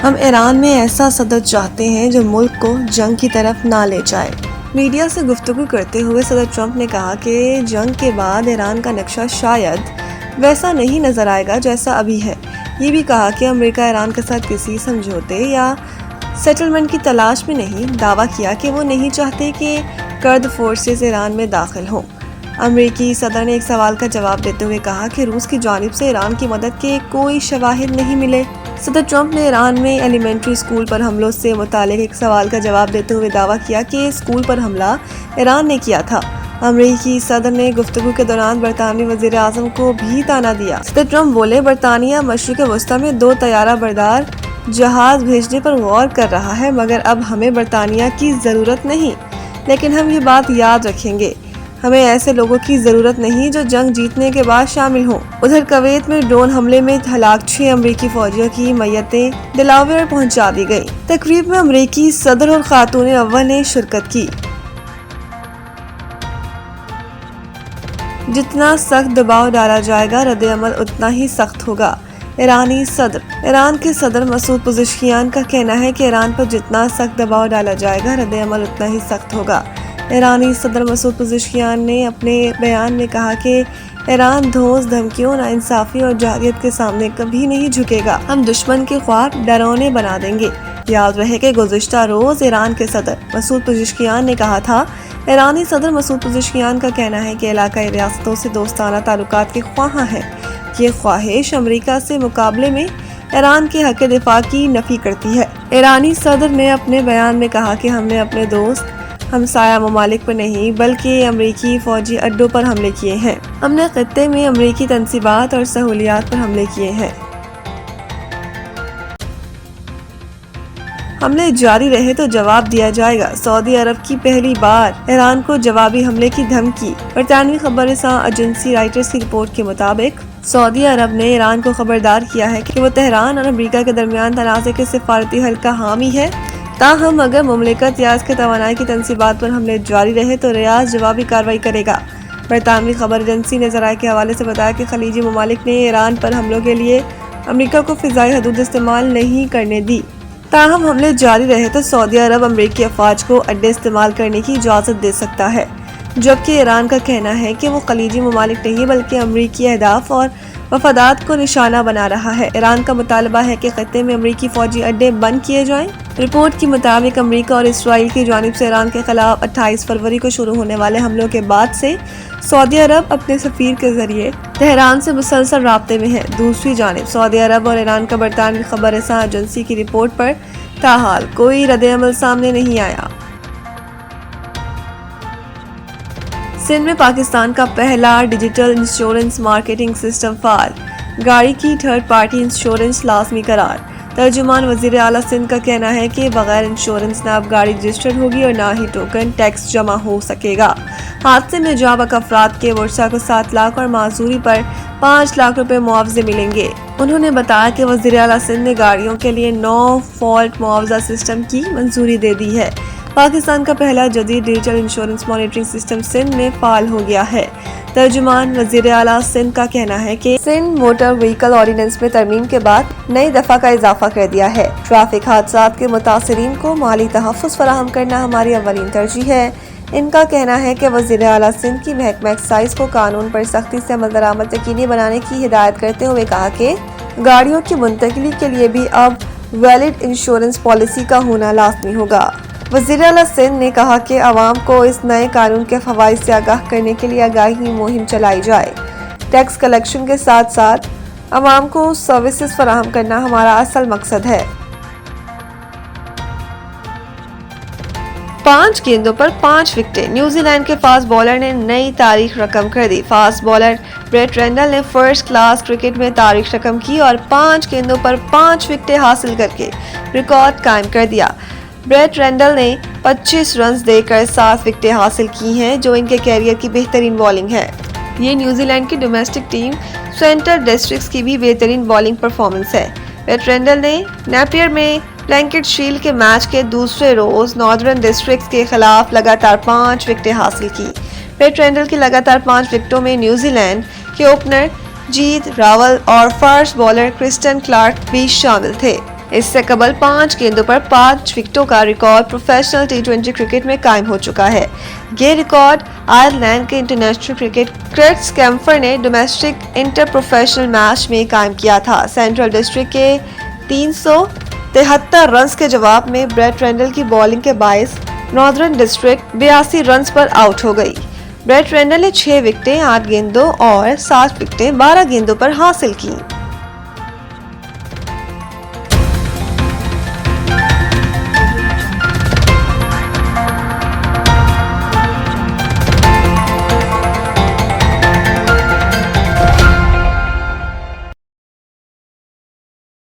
ہم ایران میں ایسا صدر چاہتے ہیں جو ملک کو جنگ کی طرف نہ لے جائے۔ میڈیا سے گفتگو کرتے ہوئے صدر ٹرمپ نے کہا کہ جنگ کے بعد ایران کا نقشہ شاید ویسا نہیں نظر آئے گا جیسا ابھی ہے۔ یہ بھی کہا کہ امریکہ ایران کے ساتھ کسی سمجھوتے یا سیٹلمنٹ کی تلاش میں نہیں۔ دعویٰ کیا کہ وہ نہیں چاہتے کہ کرد فورسز ایران میں داخل ہوں۔ امریکی صدر نے ایک سوال کا جواب دیتے ہوئے کہا کہ روس کی جانب سے ایران کی مدد کے کوئی شواہد نہیں ملے۔ صدر ٹرمپ نے ایران میں ایلیمنٹری اسکول پر حملوں سے متعلق ایک سوال کا جواب دیتے ہوئے دعویٰ کیا کہ اسکول پر حملہ ایران نے کیا تھا۔ امریکی صدر نے گفتگو کے دوران برطانوی وزیر اعظم کو بھی طعنہ دیا۔ صدر ٹرمپ بولے، برطانیہ مشرق وسطیٰ میں 2 طیارہ بردار جہاز بھیجنے پر غور کر رہا ہے، مگر اب ہمیں برطانیہ کی ضرورت نہیں، لیکن ہم یہ بات یاد رکھیں گے، ہمیں ایسے لوگوں کی ضرورت نہیں جو جنگ جیتنے کے بعد شامل ہوں۔ ادھر کویت میں ڈرون حملے میں ہلاک 6 امریکی فوجیوں کی میتیں ڈلاویئر پہنچا دی گئیں۔ تقریب میں امریکی صدر اور خاتون اول نے شرکت کی۔ جتنا سخت دباؤ ڈالا جائے گا، رد عمل اتنا ہی سخت ہوگا۔ ایرانی صدر ایران کے صدر مسعود پزشکیان کا کہنا ہے کہ ایران پر جتنا سخت دباؤ ڈالا جائے گا، رد عمل اتنا ہی سخت ہوگا۔ ایرانی صدر مسعود پزشکیان نے اپنے بیان میں کہا کہ ایران دھوس دھمکیوں، ناانصافی اور جارحیت کے سامنے کبھی نہیں جھکے گا۔ ہم دشمن کے خواب ڈراونے بنا دیں گے۔ یاد رہے کہ گزشتہ روز ایران کے صدر مسعود پزشکیان نے کہا تھا۔ ایرانی صدر مسعود پزشکیان کا کہنا ہے کہ علاقائی ریاستوں سے دوستانہ تعلقات کے خواہاں ہیں۔ یہ خواہش امریکہ سے مقابلے میں ایران کے حق دفاع کی نفی کرتی ہے۔ ایرانی صدر نے اپنے بیان میں کہا کہ ہم نے اپنے دوست ہمسایہ ممالک پر نہیں بلکہ امریکی فوجی اڈوں پر حملے کیے ہیں۔ ہم نے خطے میں امریکی تنصیبات اور سہولیات پر حملے کیے ہیں۔ حملے جاری رہے تو جواب دیا جائے گا۔ سعودی عرب کی پہلی بار ایران کو جوابی حملے کی دھمکی۔ برطانوی خبر رساں ایجنسی رائٹرز کی رپورٹ کے مطابق سعودی عرب نے ایران کو خبردار کیا ہے کہ وہ تہران اور امریکہ کے درمیان تنازع کے سفارتی حل کا حامی ہے، تاہم اگر مملکت یا اس کے توانائی کی تنصیبات پر حملے جاری رہے تو ریاض جوابی کارروائی کرے گا۔ برطانوی خبر ایجنسی نے ذرائع کے حوالے سے بتایا کہ خلیجی ممالک نے ایران پر حملوں کے لیے امریکہ کو فضائی حدود استعمال نہیں کرنے دی، تاہم حملے جاری رہے تو سعودی عرب امریکی افواج کو اڈے استعمال کرنے کی اجازت دے سکتا ہے، جبکہ ایران کا کہنا ہے کہ وہ خلیجی ممالک نہیں بلکہ امریکی اہداف اور مفادات کو نشانہ بنا رہا ہے۔ ایران کا مطالبہ ہے کہ خطے میں امریکی فوجی اڈے بند کیے جائیں۔ رپورٹ کے مطابق امریکہ اور اسرائیل کی جانب سے ایران کے خلاف 28 فروری کو شروع ہونے والے حملوں کے بعد سے سعودی عرب اپنے سفیر کے ذریعے تہران سے مسلسل رابطے میں ہے۔ دوسری جانب سعودی عرب اور ایران کا برطانوی خبر رساں ایجنسی کی رپورٹ پر تاحال کوئی رد عمل سامنے نہیں آیا۔ سندھ میں پاکستان کا پہلا ڈیجیٹل انشورنس مارکیٹنگ سسٹم فعال، گاڑی کی تھرڈ پارٹی انشورنس لازمی قرار۔ ترجمان وزیر اعلیٰ سندھ کا کہنا ہے کہ بغیر انشورنس نہ اب گاڑی رجسٹرڈ ہوگی اور نہ ہی ٹوکن ٹیکس جمع ہو سکے گا۔ حادثے میں جاں بحق افراد کے ورثاء کو 7 لاکھ اور معذوری پر 5 لاکھ روپے معاوضے ملیں گے۔ انہوں نے بتایا کہ وزیر اعلیٰ سندھ نے گاڑیوں کے لیے نو فالٹ معاوضہ سسٹم کی منظوری دے دی ہے۔ پاکستان کا پہلا جدید digital insurance monitoring system Sindh میں فعال ہو گیا ہے۔ ترجمان وزیر اعلیٰ سندھ کا کہنا ہے کہ سندھ موٹر وہیکل آرڈیننس میں ترمیم کے بعد نئی دفعہ کا اضافہ کر دیا ہے۔ ٹریفک حادثات کے متاثرین کو مالی تحفظ فراہم کرنا ہماری اولین ترجیح ہے۔ ان کا کہنا ہے کہ وزیر اعلیٰ سندھ کی محکمہ ایکسائز کو قانون پر سختی سے عمل درآمد یقینی بنانے کی ہدایت کرتے ہوئے کہا کہ گاڑیوں کی منتقلی کے لیے بھی اب ویلڈ انشورنس پالیسی کا ہونا لازمی ہوگا۔ وزیر اعلیٰ سندھ نے کہا کہ عوام کو اس نئے قانون کے فوائد سے آگاہ کرنے کے لیے آگاہی مہم چلائی جائے۔ ٹیکس کلیکشن کے ساتھ ساتھ عوام کو سروسز فراہم کرنا ہمارا اصل مقصد ہے۔ 5 گیندوں پر 5 وکٹیں، نیوزی لینڈ کے فاسٹ بالر نے نئی تاریخ رقم کر دی۔ فاسٹ بالر بریٹ رینڈل نے فرسٹ کلاس کرکٹ میں تاریخ رقم کی اور 5 گیندوں پر 5 وکٹیں حاصل کر کے ریکارڈ قائم کر دیا۔ بریٹ رینڈل نے 25 رنز دے کر 7 وکٹیں حاصل کی ہیں، جو ان کے کیریئر کی بہترین بالنگ ہے۔ یہ نیوزی لینڈ کی ڈومیسٹک ٹیم سینٹرل ڈسٹرکٹس کی بھی بہترین بالنگ پرفارمنس ہے۔ بریٹ رینڈل نے نیپیئر میں بلینکٹ شیلڈ کے میچ کے دوسرے روز ناردرن ڈسٹرکٹس کے خلاف لگاتار 5 وکٹیں حاصل کی۔ بریٹ رینڈل کی لگاتار 5 وکٹوں میں نیوزی لینڈ کے اوپنر جیت راول اور فاسٹ بالر کرسٹن کلارک بھی شامل تھے۔ اس سے قبل 5 گیندوں پر 5 وکٹوں کا ریکارڈ پروفیشنل T20 کرکٹ میں قائم ہو چکا ہے۔ یہ ریکارڈ آئرلینڈ کے انٹرنیشنل کرکٹ کرٹس کیمفر نے ڈومیسٹک انٹر پروفیشنل میچ میں قائم کیا تھا۔ سینٹرل ڈسٹرکٹ کے 373 رنز کے جواب میں بریٹ رینڈل کی بالنگ کے باعث ناردرن ڈسٹرکٹ 82 رنز پر آؤٹ ہو گئی۔ بریٹ رینڈل نے 6 وکٹیں 8 گیندوں اور 7 وکٹیں 12 گیندوں پر حاصل کیں۔